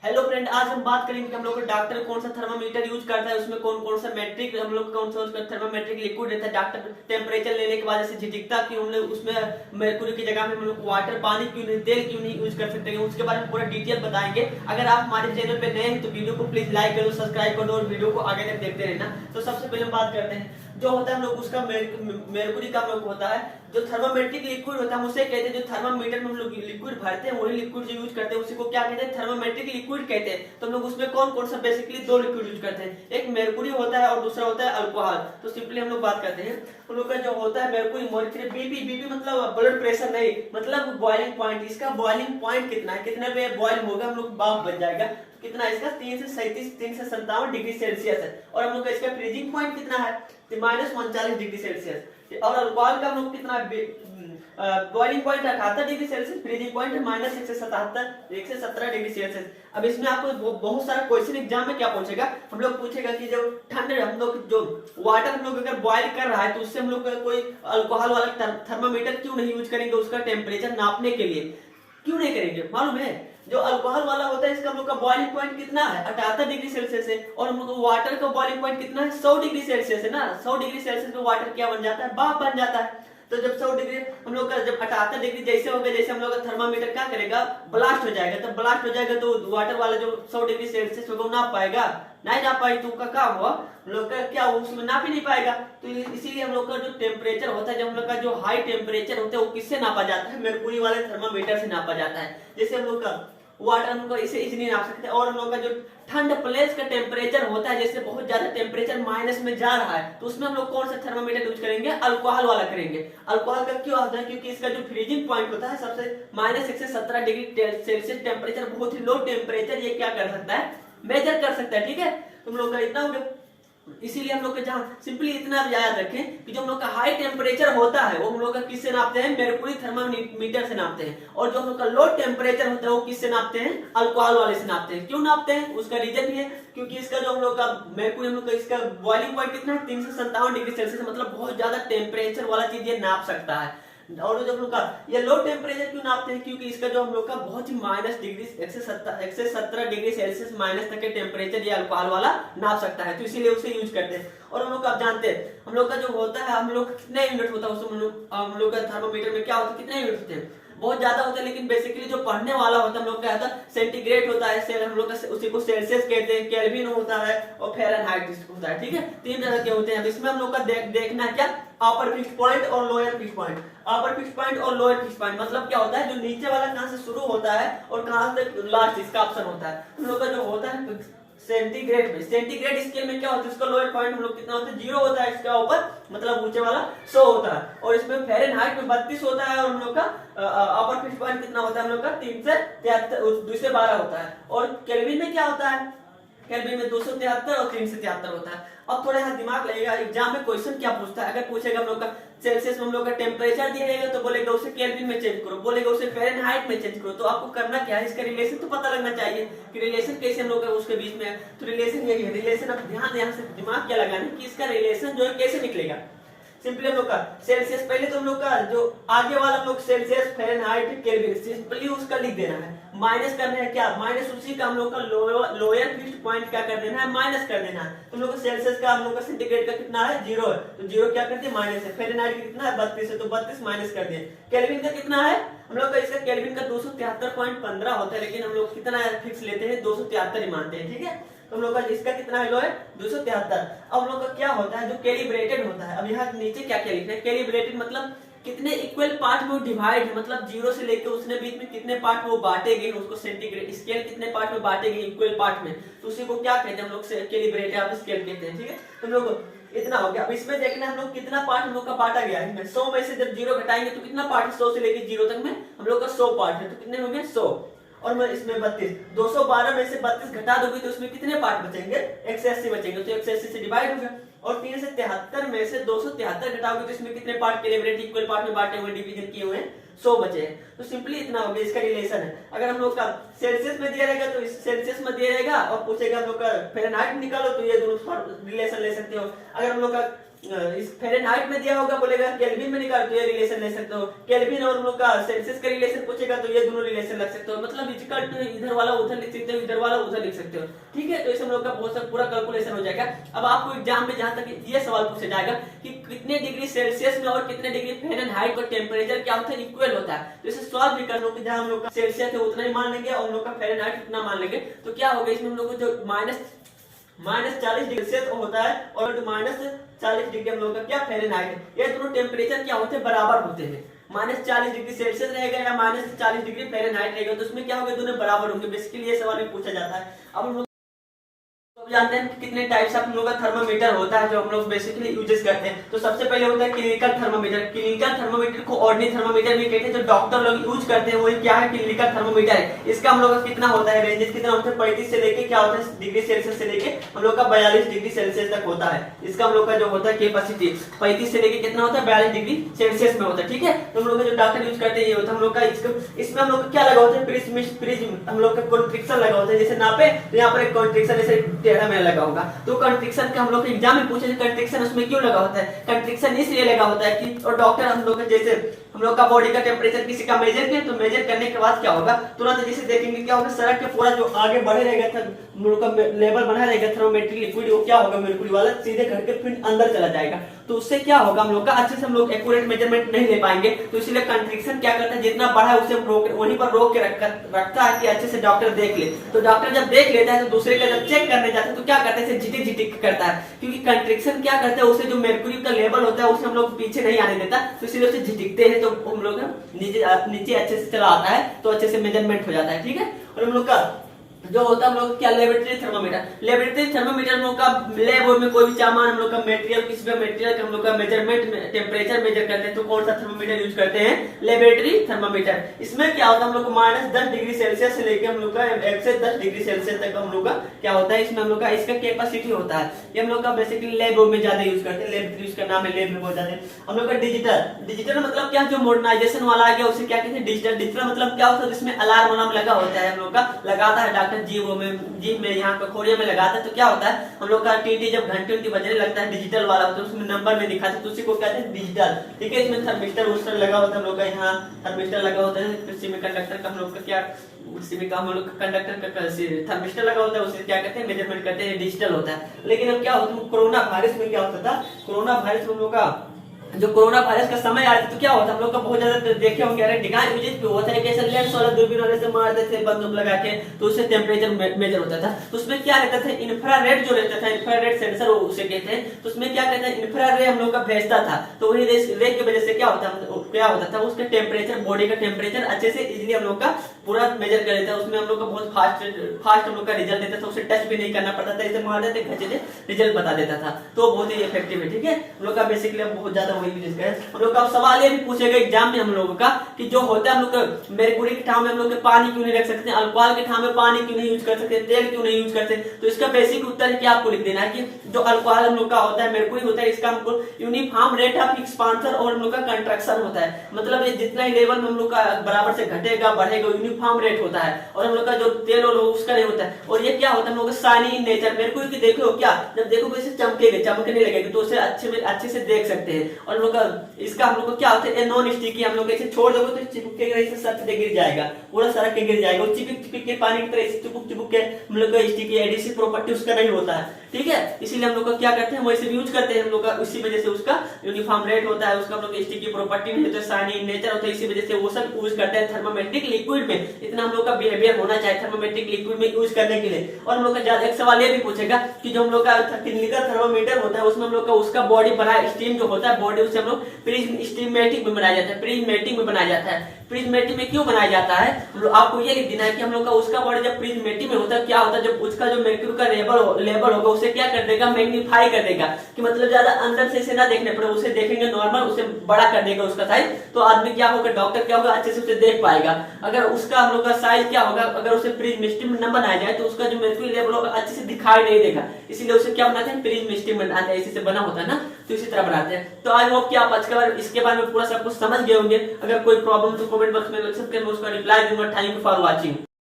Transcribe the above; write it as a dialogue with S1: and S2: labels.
S1: Hello friend, आज हम बात करेंगे कि हम लोग डॉक्टर कौन सा थर्मामीटर यूज करता है, उसमें कौन कौन सा मैट्रिक हम लोग कौन सा उसका थर्मामेट्रिक लिक्विड रहता है। डॉक्टर टेम्परेचर लेने के बाद जैसे झिझकता कि हम लोग उसमें मरकुरी की जगह में हम लोग वाटर पानी क्यों नहीं, तेल क्यों नहीं यूज कर सकते हैं, उसके बारे में पूरा डिटेल बताएंगे। अगर आप हमारे चैनल पे नए हैं तो वीडियो को प्लीज लाइक करो, सब्सक्राइब करो और वीडियो को आगे तक देखते रहना। तो सबसे पहले हम बात करते हैं जो होता है हम लोग उसका मेरकुरी का हम लोग होता है जो थर्मामेट्रिक लिक्विड होता है, हम उसे कहते हैं जो थर्मामीटर में हम लोग लिक्विड भरते हैं, वही लिक्विड जो यूज करते हैं उसी को क्या कहते हैं, थर्मामेट्रिक लिक्विड कहते हैं। तो हम लोग उसमें कौन कौन सा बेसिकली दो लिक्विड यूज करते हैं, एक मेरकुरी होता है और दूसरा होता है अल्कोहल। तो सिंपली हम लोग बात करते हैं हम लोग का जो होता है मेरकुरी मर्क्यूरी, बीपी बीपी मतलब ब्लड प्रेशर नहीं, मतलब बॉइलिंग पॉइंट। इसका बॉइलिंग पॉइंट कितना है, कितने पे बॉइल होगा हम लोग बाप बन जाएगा, कितना इसका 3 से 57 डिग्री सेल्सियस है। और हम लोग का इसका फ्रीजिंग पॉइंट कितना है, -39 डिग्री सेल्सियस। और अल्कोहल का हम लोग कितना boiling point 78 degree Celsius, freezing point है -117 डिग्री सेल्सियस। अब इसमें आपको बहुत सारा क्वेश्चन एग्जाम में क्या पूछेगा, हम लोग पूछेगा कि जो ठंड हम लोग जो वाटर हम लोग अगर बॉइल कर रहा है तो उससे हम लोग कोई अल्कोहल वाला थर्मामीटर क्यों नहीं यूज करेंगे उसका टेम्परेचर नापने के लिए, क्यों नहीं करेंगे मालूम है। जो अल्कोहल वाला होता है इसका हम लोग का बॉइलिंग पॉइंट कितना है, 78 डिग्री सेल्सियस है। और हम लोग वाटर का बॉइलिंग पॉइंट कितना है, 100 डिग्री सेल्सियस है ना। 100 डिग्री सेल्सियस में वाटर क्या बन जाता है, भाप बन जाता है। तो जब 100 डिग्री हम लोग का जब 78 डिग्री जैसे हो गया, जैसे हम लोग का थर्मामीटर क्या करेगा, ब्लास्ट हो जाएगा। तब ब्लास्ट हो जाएगा तो वाटर वाला जो 100 डिग्री सेल्सियस होगा नाप पाएगा, नहीं नाप पाएगी तो उसका काम हुआ हम लोग का क्या उसमें नाप ही नहीं पाएगा। तो इसीलिए हम लोग का जो टेम्परेचर होता है, जब हम लोग का जो हाई टेम्परेचर होता है वो किससे नापा जाता है, मेरकुरी वाले थर्मामीटर से नापा जाता है। जैसे हम लोग का वाटर हम लोग इसे इजीली नाप सकते हैं। और हम लोग का जो ठंड प्लेस का टेम्परेचर होता है, जैसे बहुत ज्यादा टेम्परेचर माइनस में जा रहा है, तो उसमें हम लोग कौन सा थर्मामीटर यूज करेंगे, अल्कोहल वाला करेंगे। अल्कोहल का क्यों आता है, क्योंकि इसका जो फ्रीजिंग पॉइंट होता है सबसे -117 डिग्री सेल्सियस टेम्परेचर, बहुत ही लो टेम्परेचर ये क्या कर सकता है, मेजर कर सकता है। ठीक है, तुम लोग का इतना हो गया। इसीलिए हम लोग का जहाँ सिंपली इतना याद रखें कि जो हम लोग का हाई टेम्परेचर होता है वो हम लोग का किससे नापते हैं, मेरकुरी थर्मामीटर से नापते हैं। और जो हम लोग का लो टेम्परेचर होता है वो किससे नापते हैं, अल्कोहल वाले से नापते हैं। क्यों नापते हैं, उसका रीजन भी है क्योंकि इसका जो हम लोग का मेरकुरी हम लोग का इसका बॉइलिंग पॉइंट कितना है, 357 डिग्री सेल्सियस, मतलब बहुत ज्यादा टेम्परेचर वाला चीज ये नाप सकता है। और जो हम लोग का ये लो टेम्परेचर क्यों नापते हैं, क्योंकि इसका जो हम लोग का बहुत ही minus degree 117 degree Celsius minus तक के टेम्परेचर ये अल्कोहल वाला नाप सकता है, तो इसीलिए उसे यूज करते हैं। और हम लोग आप जानते हैं हम लोग का जो होता है, हम लोग कितने यूनिट होता है उसमें, हम लोग का थर्मामीटर में क्या होता है, कितने यूनिट होते हैं, बहुत ज्यादा होता है। लेकिन बेसिकली जो पढ़ने वाला होता है हम लोग क्या होता है, सेंटीग्रेड होता है, हम लोग का उसी को सेल्सियस कहते हैं, केल्विन होता है और फ़ारेनहाइट होता है। ठीक है, 3 तरह के होते हैं। अब इसमें हम लोग का देखना है क्या, अपर फिक्स पॉइंट और lower fix point. Upper fix point और लोअर फिक्स पॉइंट मतलब क्या होता है, जो नीचे वाला कहां से शुरू होता है और कहां से लास्ट, इसका ऑप्शन होता है। हम लोग का जो होता है सेंटीग्रेड में, सेंटीग्रेड स्केल में क्या होता है, इसका लोअर पॉइंट हम लोग कितना होता है, 0 होता है, इसका ऊपर मतलब ऊंचे वाला 100 होता है। और इसमें फ़ारेनहाइट में 32 होता है। और हम लोग का अपर फिक्स पॉइंट कितना होता है, हम लोग का 3 से 12 होता है। और केल्विन में क्या होता है, केल्विन में 273 और 373 होता है। अब थोड़ा सा दिमाग लगेगा, एग्जाम में क्वेश्चन क्या पूछता है, अगर पूछेगा हम लोग का सेल्सियस में हम लोग का टेम्परेचर दिया रहेगा तो बोलेगा उसे केल्विन में चेंज करो, बोलेगा उसे फ़ारेनहाइट में चेंज करो। तो आपको करना क्या है, इसका रिलेशन तो पता लगना चाहिए कि रिलेशन कैसे हम लोग का उसके बीच में है। तो रिलेशन यही है, रिलेशन अब ध्यान से दिमाग क्या लगाना कि इसका रिलेशन जो है कैसे निकलेगा। सिंपली हम लोग का सेल्सियस, पहले तो हम लोग का जो आगे वाला हम लोग सेल्सियस फ़ारेनहाइट केल्विन सिंपली उसका लिख देना है, माइनस करना है क्या, माइनस उसी का हम लोग का लोअर फिक्स्ड पॉइंट क्या कर देना है, माइनस कर देना है। तो हम लोग का सेल्सियस का हम लोग का सेंटीग्रेड का कितना है, 0 है, तो 0 क्या करते हैं माइनस है। फ़ारेनहाइट का कितना है 32 है, तो 32 माइनस कर दिए। केल्विन का कितना है, हम लोग का इसका केल्विन का 273.15 होता है, लेकिन हम लोग कितना फिक्स लेते हैं, 273 ही मानते हैं। ठीक है, तो हम लोग का इसका कितना है, लो है 273। अब हम लोग का क्या होता है, जो कैलिब्रेटेड होता है, अब यहाँ नीचे क्या क्या लिखना है, कैलिब्रेटेड मतलब कितने इक्वल पार्ट में डिवाइड है, मतलब 0 से लेकर उसने बीच में कितने पार्ट में वो बांटे गए, उसको सेंटीग्रेड स्केल कितने पार्ट में बांटे गए इक्वल पार्ट में, तो उसी को क्या कहते हैं हम लोग, कैलिब्रेटेड स्केल कहते हैं। ठीक है, तो हम लोग इतना हो गया। अब इसमें देखना हम लोग कितना पार्ट हम लोग का बांटा गया है, 100 में से जब 0 घटाएंगे तो कितना पार्ट, 100 से लेकर 0 तक में हम लोग का 100 पार्ट है, तो कितने हो गए 100। और मैं इसमें 32, 212 में से 32 घटा दोगे तो उसमें कितने पार्ट बचेंगे, 180 बचेंगे, तो 180 से डिवाइड हो गया। और 3 से 73 में से 273 घटाओगे तो इसमें कितने पार्ट कैलिब्रेट इक्वल पार्ट में बांटे हुए डिवीजन किए हुए 100 बचे हैं। तो सिंपली इतना हो गया, इसका रिलेशन है। अगर हम लोग का सेल्सियस में दिया रहेगा तो इस सेल्सियस में दिया रहेगा, और पूछेगा हम लोग का फ़ारेनहाइट निकालो तो ये दोनों रिलेशन ले सकते हो। अगर हम लोग का इस फ़ारेनहाइट में दिया होगा, बोलेगा केल्विन में निकाल तो ये रिलेशन ले सकते हो, केल्विन और हम लोग का सेल्सियस का रिलेशन पूछेगा तो ये दोनों रिलेशन रख सकते हो, मतलब इक्वल टू इधर वाला उधर लिख सकते हो, इधर वाला उधर लिख सकते हो, ठीक है। तो इसे हम लोग का बहुत सारा पूरा कैलकुलेशन हो जाएगा। अब आपको एग्जाम में जहां तक ये सवाल पूछा जाएगा कि कितने डिग्री सेल्सियस में और कितने डिग्री फ़ारेनहाइट का टेम्परेचर क्या होता है, इक्वल होता है, तो इसे सॉल्व भी कर लो कि जहां हम लोग का सेल्सियस है उतना ही मान लेंगे और हम लोग का फ़ारेनहाइट उतना मान लेंगे, तो क्या होगा इसमें हम लोग को जो -40 डिग्री सेल्सियस होता है और -40 डिग्री हम लोग का क्या फ़ारेनहाइट है, ये दोनों टेम्परेचर क्या होते हैं, बराबर होते हैं। -40 डिग्री सेल्सियस रहेगा या -40 डिग्री फ़ारेनहाइट रहेगा, तो उसमें क्या होगा, दोनों बराबर होंगे। बेसिकली ये सवाल में पूछा जाता है। अब हम लोग जानते हैं कि कितने टाइप्स ऑफ हम लोग का थर्मामीटर होता है जो हम लोग बेसिकली यूजेस करते हैं। तो सबसे पहले होता है क्लिनिकल थर्मामीटर। क्लिनिकल थर्मामीटर को ऑर्डिनरी थर्मामीटर भी कहते हैं, जो डॉक्टर लोग यूज करते हैं वही क्या है, क्लिनिकल थर्मामीटर है। इसका हम लोग का कितना होता है, रेंजेस कितना होता है, 35 से लेके क्या होता है डिग्री सेल्सियस से लेके हम लोग का 42 डिग्री सेल्सियस तक होता है। इसका हम लोग का जो होता है कैपेसिटी 35 से लेके कितना होता है, 42 डिग्री सेल्सियस में होता है, ठीक है। तो हम लोग जो डॉक्टर यूज करते हैं ये होता है हम लोग का, इसमें हम लोग क्या लगा होता है, प्रिज्म हम लोग का कॉन्ट्रिक्शन लगा होता है, जैसे नापे तो यहाँ पर एक कॉन्ट्रिक्शन ऐसे टेढ़ा मेढ़ा लगा होगा, तो कंट्रिक्शन का हम लोग एग्जाम में पूछे कंट्रिक्शन उसमें क्यों लगा होता है, कंट्रिक्शन इसलिए लगा होता है कि और डॉक्टर हम लोग जैसे हम लोग का बॉडी का टेम्परेचर किसी का मेजर किया तो मेजर करने के बाद क्या होगा, तुरंत जैसे देखेंगे क्या होगा, सड़क के पूरा जो आगे बढ़े रहेगा था हम लोग का लेवल बना रहेगा थर्मोमेट्रिक लिक्विड, वो क्या होगा मेर्कुरी वाला सीधे घर के फिर अंदर चला जाएगा, तो उससे क्या होगा हम लोग का अच्छे से हम लोग एक्यूरेट मेजरमेंट नहीं ले पाएंगे। तो इसलिए कंट्रिक्शन क्या करता है, जितना बड़ा है उसे वहीं पर रोक के रखता है कि अच्छे से डॉक्टर देख ले। तो डॉक्टर जब देख लेता है तो दूसरे का जब चेक करने जाता है तो क्या करता है, झिटिक झिटिक करता है, क्योंकि कंट्रिक्शन क्या करता है, उसे जो मेर्कुरी का लेवल होता है उसे हम लोग पीछे नहीं आने देता, तो इसलिए उसे झिटिकते हैं, तो हम लोग नीचे अच्छे से चला आता है, तो अच्छे से मेजरमेंट हो जाता है, ठीक है। और हम लोग का जो होता है हम लोग क्या, लेबोरेटरी थर्मामीटर। लेबोरेटरी थर्मामीटर हम लोग का लैब में कोई भी सामान हम लोग का मटेरियल, किसी भी मटेरियल का हम लोग का मेजरमेंट टेम्परेचर मेजर करते हैं, तो कौन सा थर्मामीटर यूज करते हैं, लेबोरेटरी थर्मामीटर। इसमें क्या होता है हम लोग को -10 डिग्री सेल्सियस से लेकर हम लोग का 1 से 10 डिग्री सेल्सियस तक हम लोग का क्या होता है, इसमें हम लोग का इसका कैपेसिटी होता है। ये हम लोग का बेसिकली लैब में ज्यादा यूज करते हैं, लैब इसका नाम है, लैब में बहुत ज्यादा। हम लोग का डिजिटल मतलब क्या, जो मॉडर्नाइजेशन वाला आ गया उसे क्या कहते हैं, डिजिटल मतलब क्या होता है, जिसमें अलार्म लगा होता है हम लोग का, लगाता है डॉक्टर जिम में यहाँ कखोरिया में लगाता है, तो क्या होता है हम लोग का टीटी जब घंटी बजने लगता है, डिजिटल वाला होता है, उसमें नंबर में दिखाते हैं, तो उसी को कहते हैं डिजिटल, ठीक है। इसमें थर्मिस्टर लगा होता है हम लोग का, यहाँ थर्मिस्टर लगा होता है, कृषि में कंडक्टर का हम लोग का क्या, उसी में हम लोग कंडक्टर का थर्मिस्टर लगा होता है, उसे क्या कहते हैं, मेजरमेंट करते हैं, डिजिटल होता है। लेकिन अब क्या होता है, कोरोना वायरस में क्या होता था, कोरोना वायरस हम लोग का जो कोरोना वायरस का समय आया था तो क्या होता हम लोग का बहुत ज्यादा देखे होंगे, अरे डिगान यूजेस पे होता है कि ऐसे लेंस वाला दूरबीन वाले से मारते थे बंदूक लगा के, तो उससे टेम्परेचर मेजर होता था। तो उसमें क्या रहता था, इंफ्रारेड जो रहता था, इंफ्रारेड सेंसर उसे कहते हैं, तो उसमें क्या कहते हैं, इंफ्रारेड हम लोग का भेजता था, तो वही रे की वजह से क्या होता था उसका टेम्परेचर, बॉडी का टेम्परेचर अच्छे से इजिली हम लोग का पूरा मेजर कर लेता है। उसमें हम लोग का बहुत फास्ट हम लोग का रिजल्ट देता था, उसे टच भी नहीं करना पड़ता था, इसे मार देते घचे थे रिजल्ट बता देता था, तो बहुत ही इफेक्टिव है, ठीक है। हम लोग का बेसिकली बहुत ज्यादा वही यूज है। हम लोग का सवाल ये भी पूछेगा एग्जाम में हम लोगों का कि जो होता है हम लोग का मेर्कुरी के ठाव में हम लोग के पानी क्यों नहीं रख सकते, अल्कोहल के ठाव में पानी क्यों नहीं यूज कर सकते, तेल क्यों नहीं यूज करते, तो इसका बेसिक उत्तर क्या आपको लिख देना है कि जो अल्कोहल हम लोग का होता है, मेर्कुरी होता है, इसका हमको यूनिफॉर्म रेट ऑफ एक्सपांशन और हम लोग का कंट्रक्शन होता है, मतलब ये जितना ही लेवल में हम लोग का बराबर से घटेगा बढ़ेगा, यूनिफॉर्म रेट होता है, और हम लोग का जो तेल और उसका नहीं होता है। और ये क्या होता है हम लोग का शाइनी इन नेचर, मेर्कुरी की देखो क्या, जब देखोगे इसे चमकने लगेगा, तो उसे अच्छे से देख सकते हैं। और हम लोग का इसका हम लोग को क्या होता है, नॉन स्टिकी, हम लोग ऐसे छोड़ दोगे तो चिपक के ऐसे सड़क पे गिर जाएगा, पूरा सड़क पे गिर जाएगा, चिपक के पानी की तरह ऐसे चिपक के हम लोग का स्टिकी एडिसिव प्रॉपर्टी उसका नहीं होता है, ठीक है। इसीलिए हम लोग का क्या करते हैं, वैसे यूज करते हैं हम लोग का, उसी वजह से उसका यूनिफॉर्म रेट होता है, उसका हम लोग स्टिकी प्रॉपर्टी नहीं होता है, शाइनी नेचर होता है, इसी वजह से वो सब यूज करते हैं थर्मोमेट्रिक लिक्विड में। इतना हम लोग का बिहेवियर होना चाहिए थर्मोमेट्रिक लिक्विड में यूज करने के लिए। और हम लोग का एक सवाल ये भी पूछेगा कि जो हम लोग का क्लिनिकल थर्मोमीटर होता है उसमें हम लोग का उसका बॉडी बना स्टीम जो होता है, बॉडी उससे हम लोग प्रिज्म स्टीमेटिक में बनाया जाता है, प्रिज्मेटिक में बनाया जाता है। प्रिज्मेटिक में क्यों बनाया जाता है, आपको ये लिख देना है कि हम लोग का उसका बॉडी जब प्रिज्मेटिक में होता है क्या होता है, जब उसका जो मेर्क्यूरी का लेवल होगा उसे क्या कर देगा, मैग्नीफाई कर देगा, कि मतलब ज्यादा अंदर से इसे ना देखने पड़े, उसे देखेंगे नॉर्मल, उसे बड़ा कर देगा उसका साइज, तो आदमी क्या होगा, डॉक्टर क्या होगा, अच्छे से उसे देख पाएगा। अगर उसका हम लोग का साइज क्या होगा, अगर उसे प्रिज्मेटिक में न बनाया जाए तो उसका जो मेर्क्यूरी लेवल होगा अच्छे से दिखाई नहीं देगा, इसीलिए उसे क्या बनाते हैं, प्रिज्मेटिक में बनाते हैं, इसी से बना होता है ना, तो इसी तरह बनाते हैं। तो आई होप कि आप आज के बारे इसके बारे में पूरा सब कुछ समझ गए होंगे। अगर कोई प्रॉब्लम तो कमेंट बॉक्स में लिख सकते हैं, मैं उसका रिप्लाई दूंगा। Thank you for watching.